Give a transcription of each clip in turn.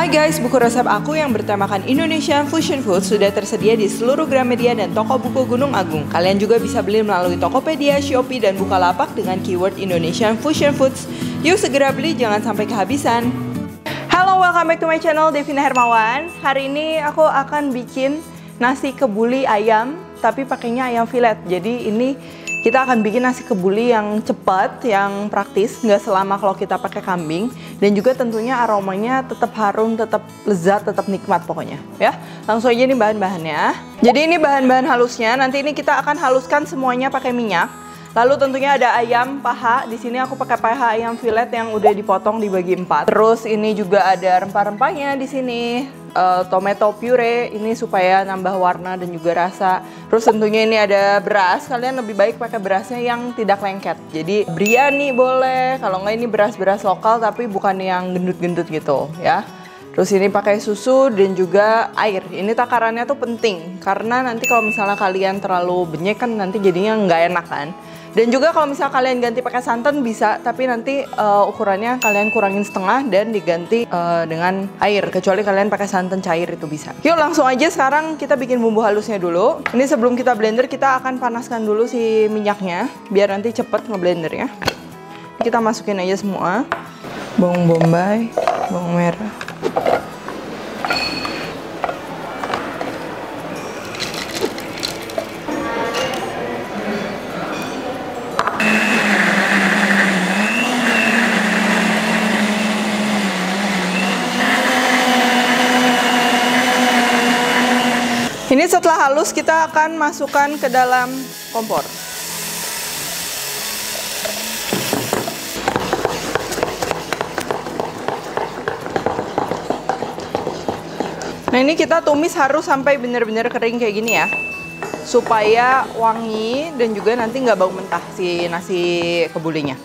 Hai guys, buku resep aku yang bertemakan Indonesian Fusion Food sudah tersedia di seluruh Gramedia dan toko buku Gunung Agung. Kalian juga bisa beli melalui Tokopedia, Shopee, dan Bukalapak dengan keyword Indonesian Fusion Foods. Yuk segera beli, jangan sampai kehabisan. Halo, welcome back to my channel, Devina Hermawan. Hari ini aku akan bikin nasi kebuli ayam, tapi pakainya ayam filet. Jadi ini kita akan bikin nasi kebuli yang cepat, yang praktis, nggak selama kalau kita pakai kambing. Dan juga tentunya aromanya tetap harum, tetap lezat, tetap nikmat pokoknya. Ya, langsung aja nih bahan-bahannya. Jadi ini bahan-bahan halusnya. Nanti ini kita akan haluskan semuanya pakai minyak. Lalu tentunya ada ayam paha. Di sini aku pakai paha ayam filet yang udah dipotong dibagi 4. Terus ini juga ada rempah-rempahnya di sini. Tomato puree ini supaya nambah warna dan juga rasa. Terus tentunya ini ada beras. Kalian lebih baik pakai berasnya yang tidak lengket. Jadi biryani boleh. Kalau nggak ini beras-beras lokal tapi bukan yang gendut-gendut gitu ya. Terus ini pakai susu dan juga air. Ini takarannya tuh penting karena nanti kalau misalnya kalian terlalu banyak kan nanti jadinya nggak enak kan. Dan juga kalau misalnya kalian ganti pakai santan bisa, tapi nanti ukurannya kalian kurangin setengah dan diganti dengan air. Kecuali kalian pakai santan cair itu bisa. Yuk langsung aja sekarang kita bikin bumbu halusnya dulu. Ini sebelum kita blender kita akan panaskan dulu si minyaknya biar nanti cepet ngeblendernya. Kita masukin aja semua. Bawang bombay, bawang merah. Ini setelah halus kita akan masukkan ke dalam kompor. Nah ini kita tumis harus sampai benar-benar kering kayak gini ya, supaya wangi dan juga nanti nggak bau mentah si nasi kebulinya.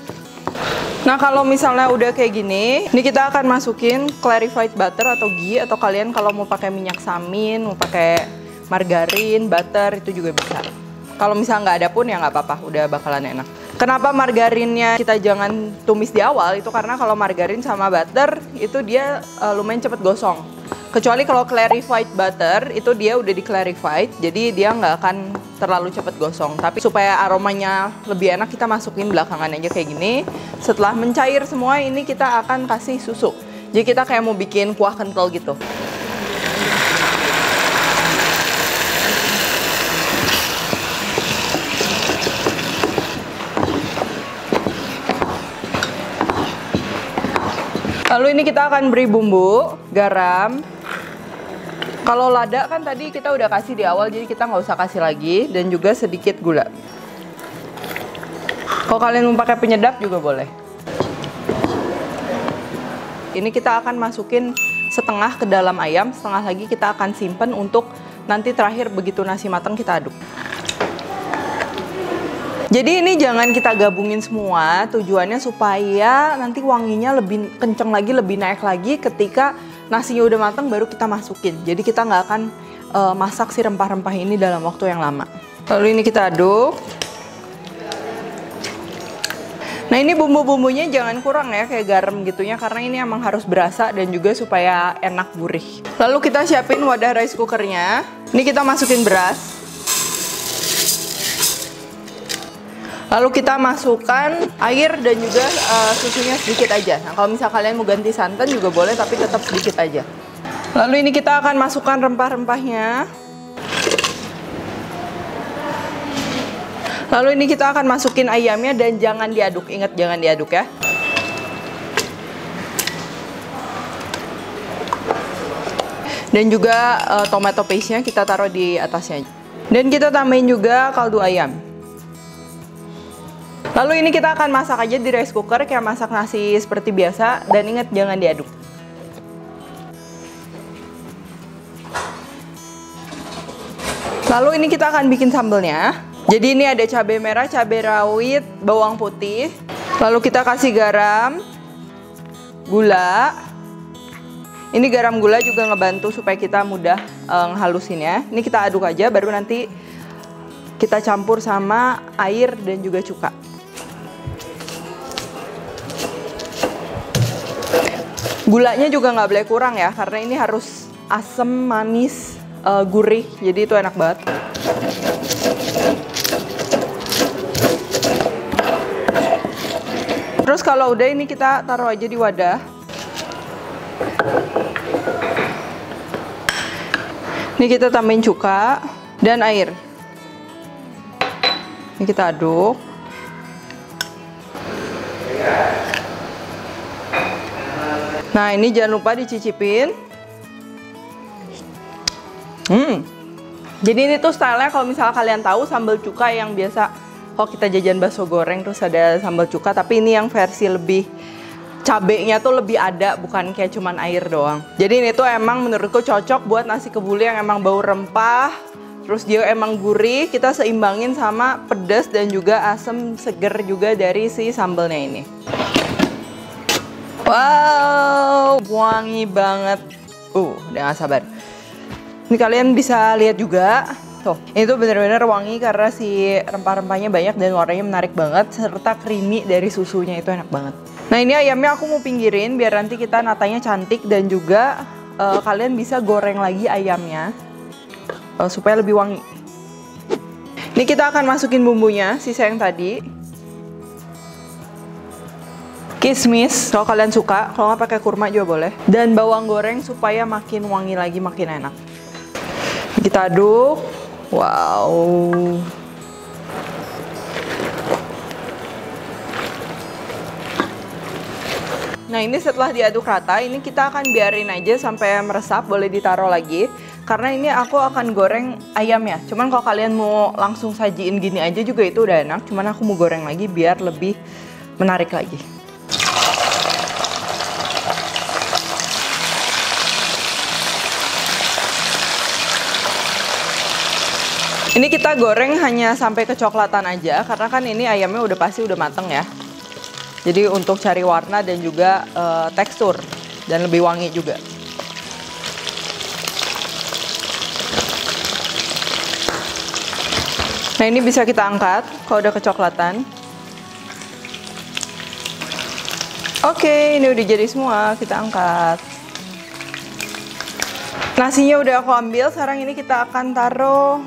Nah kalau misalnya udah kayak gini, ini kita akan masukin clarified butter atau ghee, atau kalian kalau mau pakai minyak samin, mau pakai margarin, butter itu juga bisa. Kalau misalnya nggak ada pun ya nggak apa-apa, udah bakalan enak. Kenapa margarinnya kita jangan tumis di awal? Itu karena kalau margarin sama butter itu dia lumayan cepet gosong. Kecuali kalau clarified butter itu dia udah di clarified, jadi dia nggak akan terlalu cepet gosong. Tapi supaya aromanya lebih enak kita masukin belakangan aja kayak gini. Setelah mencair semua ini kita akan kasih susu. Jadi kita kayak mau bikin kuah kental gitu. Lalu ini kita akan beri bumbu, garam. Kalau lada kan tadi kita udah kasih di awal, jadi kita nggak usah kasih lagi. Dan juga sedikit gula. Kalau kalian mau pakai penyedap juga boleh. Ini kita akan masukin setengah ke dalam ayam, setengah lagi kita akan simpen untuk nanti terakhir begitu nasi matang kita aduk. Jadi ini jangan kita gabungin semua, tujuannya supaya nanti wanginya lebih kenceng lagi, lebih naik lagi ketika nasinya udah matang baru kita masukin. Jadi kita nggak akan masak si rempah-rempah ini dalam waktu yang lama. Lalu ini kita aduk. Nah ini bumbu-bumbunya jangan kurang ya, kayak garam gitunya, karena ini emang harus berasa dan juga supaya enak gurih. Lalu kita siapin wadah rice cookernya. Ini kita masukin beras. Lalu kita masukkan air dan juga susunya sedikit aja. Nah kalau misal kalian mau ganti santan juga boleh, tapi tetap sedikit aja. Lalu ini kita akan masukkan rempah-rempahnya. Lalu ini kita akan masukin ayamnya dan jangan diaduk. Ingat jangan diaduk ya. Dan juga tomato paste-nya kita taruh di atasnya. Dan kita tambahin juga kaldu ayam. Lalu ini kita akan masak aja di rice cooker kayak masak nasi seperti biasa. Dan ingat jangan diaduk. Lalu ini kita akan bikin sambelnya. Jadi ini ada cabai merah, cabai rawit, bawang putih. Lalu kita kasih garam, gula. Ini garam gula juga ngebantu supaya kita mudah ngehalusinnya. Ini kita aduk aja baru nanti kita campur sama air dan juga cuka. Gulanya juga nggak boleh kurang ya, karena ini harus asam, manis, gurih. Jadi itu enak banget. Terus kalau udah ini kita taruh aja di wadah. Ini kita tambahin cuka dan air. Ini kita aduk. Nah, ini jangan lupa dicicipin. Jadi ini tuh stylenya kalau misalnya kalian tahu sambal cuka yang biasa kalau kita jajan bakso goreng terus ada sambal cuka, tapi ini yang versi lebih cabenya tuh lebih ada, bukan kayak cuman air doang. Jadi ini tuh emang menurutku cocok buat nasi kebuli yang emang bau rempah, terus dia emang gurih, kita seimbangin sama pedas dan juga asam seger juga dari si sambalnya ini. Wow, wangi banget. Udah gak sabar. Ini kalian bisa lihat juga. Tuh, ini tuh bener-bener wangi karena si rempah-rempahnya banyak dan warnanya menarik banget, serta creamy dari susunya, itu enak banget. Nah, ini ayamnya aku mau pinggirin biar nanti kita natanya cantik dan juga kalian bisa goreng lagi ayamnya supaya lebih wangi. Ini kita akan masukin bumbunya, sisa yang tadi. Kismis, kalau kalian suka, kalau nggak pakai kurma juga boleh. Dan bawang goreng supaya makin wangi lagi, makin enak. Kita aduk. Wow. Nah, ini setelah diaduk rata, ini kita akan biarin aja sampai meresap, boleh ditaruh lagi. Karena ini aku akan goreng ayamnya. Cuman kalau kalian mau langsung sajiin gini aja juga itu udah enak. Cuman aku mau goreng lagi biar lebih menarik lagi. Ini kita goreng hanya sampai kecoklatan aja, karena kan ini ayamnya udah pasti udah mateng ya. Jadi untuk cari warna dan juga tekstur, dan lebih wangi juga. Nah, ini bisa kita angkat kalau udah kecoklatan. Oke, ini udah jadi semua, kita angkat. Nasinya udah aku ambil, sekarang ini kita akan taruh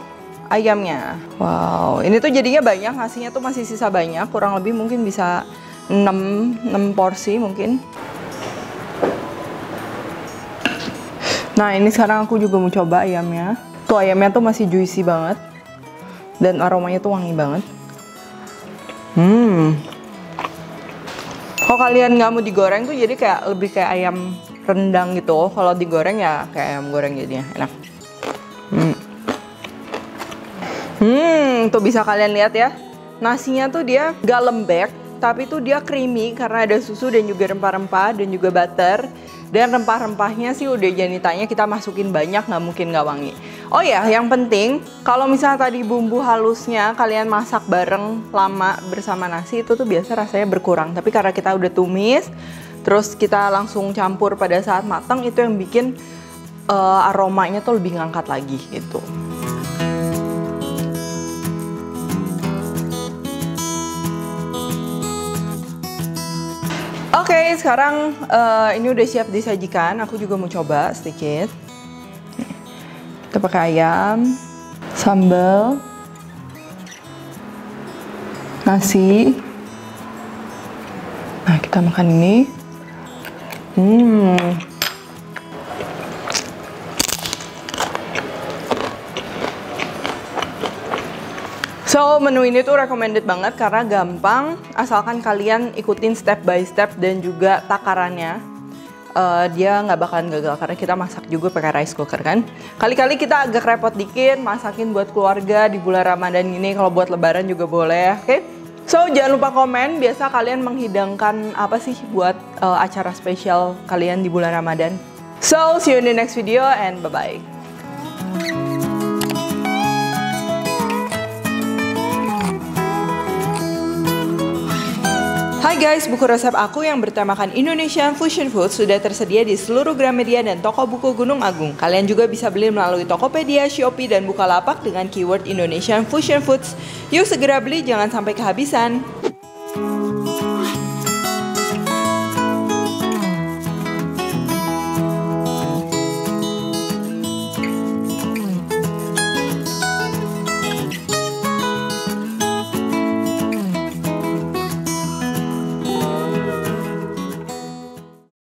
ayamnya. Wow, ini tuh jadinya banyak, nasinya tuh masih sisa banyak, kurang lebih mungkin bisa 6 porsi mungkin. Nah, ini sekarang aku juga mau coba ayamnya. Tuh ayamnya tuh masih juicy banget dan aromanya tuh wangi banget. Kalau kalian nggak mau digoreng tuh jadi kayak lebih kayak ayam rendang gitu. Kalau digoreng ya kayak ayam goreng jadinya enak. Tuh bisa kalian lihat ya, nasinya tuh dia gak lembek, tapi tuh dia creamy karena ada susu dan juga rempah-rempah dan juga butter. Dan rempah-rempahnya sih udah janitanya kita masukin banyak, nggak mungkin nggak wangi. Oh ya, yang penting kalau misalnya tadi bumbu halusnya kalian masak bareng lama bersama nasi itu tuh biasa rasanya berkurang. Tapi karena kita udah tumis, terus kita langsung campur pada saat matang, itu yang bikin aromanya tuh lebih ngangkat lagi gitu. Oke, sekarang ini udah siap disajikan. Aku juga mau coba sedikit. Kita pakai ayam, sambal, nasi. Nah, kita makan ini. So, menu ini tuh recommended banget karena gampang, asalkan kalian ikutin step by step dan juga takarannya. Dia nggak bakalan gagal karena kita masak juga pakai rice cooker kan. Kali-kali kita agak repot dikit masakin buat keluarga di bulan Ramadan ini, kalau buat lebaran juga boleh, oke? So, jangan lupa komen, biasa kalian menghidangkan apa sih buat acara spesial kalian di bulan Ramadan. So, see you in the next video and bye-bye. Hai guys, buku resep aku yang bertemakan Indonesian Fusion Food sudah tersedia di seluruh Gramedia dan toko buku Gunung Agung. Kalian juga bisa beli melalui Tokopedia, Shopee, dan Bukalapak dengan keyword Indonesian Fusion Foods. Yuk segera beli, jangan sampai kehabisan.